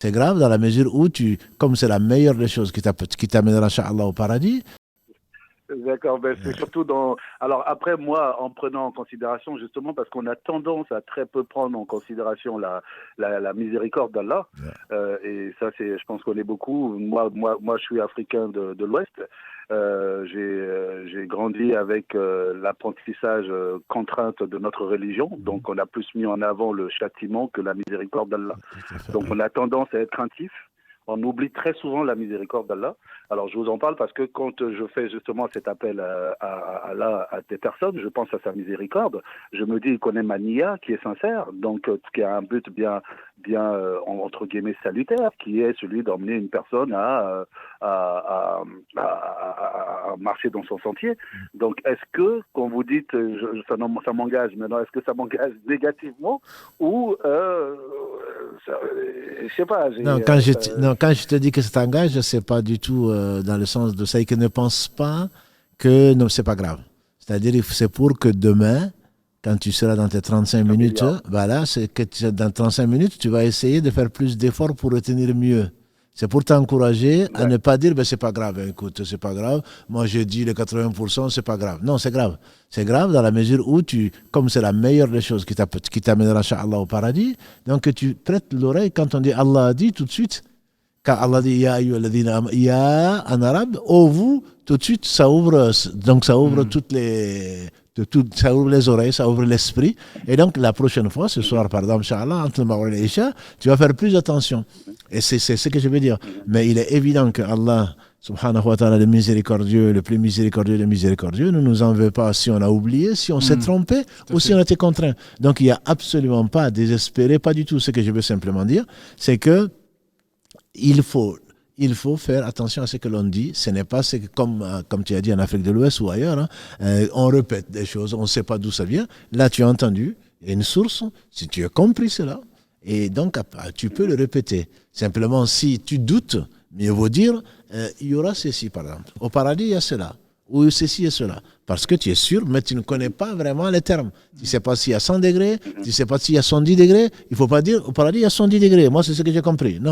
C'est grave dans la mesure où comme c'est la meilleure des choses qui t'amènera, Inch'Allah, au paradis. D'accord, ben c'est surtout dans. Alors après, moi, en prenant en considération, justement, parce qu'on a tendance à très peu prendre en considération la miséricorde d'Allah, et ça, je pense qu'on est beaucoup. Moi, je suis africain de l'Ouest. J'ai grandi avec l'apprentissage contrainte de notre religion, donc on a plus mis en avant le châtiment que la miséricorde d'Allah. Donc on a tendance à être craintif. On oublie très souvent la miséricorde d'Allah. Alors je vous en parle parce que quand je fais justement cet appel à des personnes, je pense à sa miséricorde. Je me dis, il connaît ma nia qui est sincère, donc qui a un but bien entre guillemets salutaire, qui est celui d'emmener une personne à marcher dans son sentier. Donc est-ce que, quand vous dites ça m'engage maintenant, est-ce que ça m'engage négativement ou je sais pas. Non, quand je te dis que ça t'engage, c'est pas du tout dans le sens de ça et que ne pense pas que non, c'est pas grave. C'est-à-dire, c'est pour que demain, quand tu seras dans tes 35 minutes, voilà, c'est que dans 35 minutes, tu vas essayer de faire plus d'efforts pour retenir mieux. C'est pour t'encourager à ne pas dire, ben, c'est pas grave, écoute, c'est pas grave. Moi, je dis les 80%, c'est pas grave. Non, c'est grave. C'est grave dans la mesure où comme c'est la meilleure des choses qui t'amènera, Inch'Allah, au paradis, donc tu prêtes l'oreille quand on dit Allah a dit tout de suite. Quand Allah dit Ya en arabe, oh vous, tout de suite, ça ouvre, donc ça ouvre ça ouvre les oreilles, ça ouvre l'esprit. Et donc, la prochaine fois, ce soir, par exemple, Inch'Allah, entre le Maghrib et l'Isha, tu vas faire plus attention. Et c'est ce que je veux dire. Mais il est évident que Allah, subhanahu wa ta'ala, le miséricordieux, le plus miséricordieux des miséricordieux, ne nous en veut pas si on a oublié, si on s'est trompé ou si on a été contraint. Donc, il n'y a absolument pas à désespérer, pas du tout. Ce que je veux simplement dire, c'est que il faut faire attention à ce que l'on dit. Ce n'est pas comme tu as dit en Afrique de l'Ouest ou ailleurs, hein, on répète des choses, on ne sait pas d'où ça vient. Là, tu as entendu, il y a une source, si tu as compris cela, et donc tu peux le répéter. Simplement, si tu doutes, mieux vaut dire, il y aura ceci par exemple. Au paradis, il y a cela. Ou ceci et cela. Parce que tu es sûr, mais tu ne connais pas vraiment les termes. Tu ne sais pas s'il y a 100 degrés, tu ne sais pas s'il y a 110 degrés. Il ne faut pas dire, au paradis, il y a 110 degrés. Moi, c'est ce que j'ai compris. Non.